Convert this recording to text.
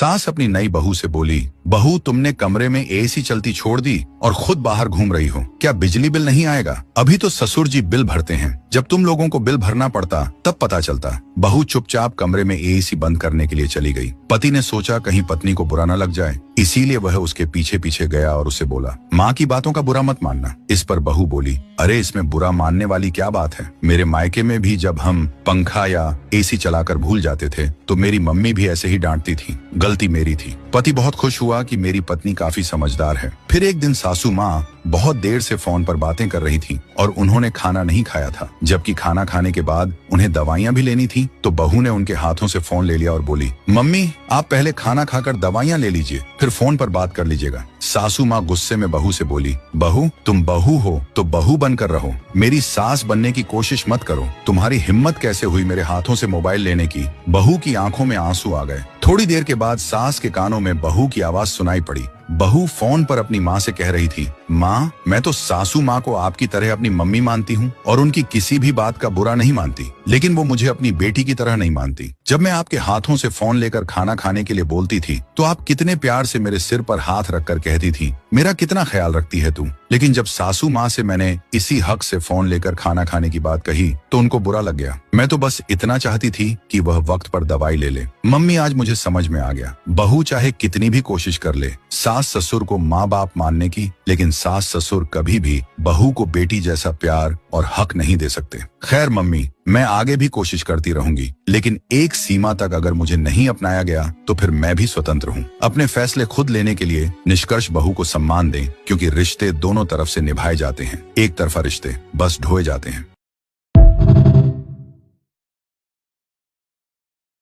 सास अपनी नई बहू से बोली, बहू तुमने कमरे में एसी चलती छोड़ दी और खुद बाहर घूम रही हो, क्या बिजली बिल नहीं आएगा? अभी तो ससुर जी बिल भरते हैं, जब तुम लोगों को बिल भरना पड़ता तब पता चलता। बहू चुपचाप कमरे में एसी बंद करने के लिए चली गई। पति ने सोचा कहीं पत्नी को बुरा न लग जाए, इसीलिए वह उसके पीछे पीछे गया और उसे बोला, माँ की बातों का बुरा मत मानना। इस पर बहू बोली, अरे इसमें बुरा मानने वाली क्या बात है? मेरे मायके में भी जब हम पंखा या एसी चलाकर भूल जाते थे तो मेरी मम्मी भी ऐसे ही डांटती थी, गलती मेरी थी। पति बहुत खुश हुआ कि मेरी पत्नी काफी समझदार है। फिर एक दिन सासू माँ बहुत देर से फोन पर बातें कर रही थी और उन्होंने खाना नहीं खाया था, जबकि खाना खाने के बाद उन्हें दवाइयाँ भी लेनी थी। तो बहू ने उनके हाथों से फोन ले लिया और बोली, मम्मी आप पहले खाना खाकर दवाइयाँ ले लीजिए, फिर फोन पर बात कर लीजिएगा। सासू माँ गुस्से में बहू से बोली, बहू तुम बहू हो तो बहू बनकर रहो, मेरी सास बनने की कोशिश मत करो। तुम्हारी हिम्मत कैसे हुई मेरे हाथों से मोबाइल लेने की? बहू की आंखों में आंसू आ गए। थोड़ी देर के बाद सास के कानों में बहू की आवाज सुनाई पड़ी। बहू फोन पर अपनी माँ से कह रही थी, माँ मैं तो सासू माँ को आपकी तरह अपनी मम्मी मानती हूँ और उनकी किसी भी बात का बुरा नहीं मानती, लेकिन वो मुझे अपनी बेटी की तरह नहीं मानती। जब मैं आपके हाथों से फोन लेकर खाना खाने के लिए बोलती थी तो आप कितने प्यार से मेरे सिर पर हाथ रखकर कहती थी, मेरा कितना ख्याल रखती है तू। लेकिन जब सासू माँ से मैंने इसी हक से फोन लेकर खाना खाने की बात कही तो उनको बुरा लग गया। मैं तो बस इतना चाहती थी कि वह वक्त पर दवाई ले ले। मम्मी आज मुझे समझ में आ गया, बहू चाहे कितनी भी कोशिश कर ले सास ससुर को माँ बाप मानने की, लेकिन सास ससुर कभी भी बहू को बेटी जैसा प्यार और हक नहीं दे सकते। खैर मम्मी, मैं आगे भी कोशिश करती रहूंगी, लेकिन एक सीमा तक अगर मुझे नहीं अपनाया गया तो फिर मैं भी स्वतंत्र हूँ। अपने फैसले खुद लेने के लिए निष्कर्ष बहू को सम्मान दें, क्योंकि रिश्ते दोनों तरफ से निभाए जाते हैं, एक तरफा रिश्ते बस ढोए जाते हैं।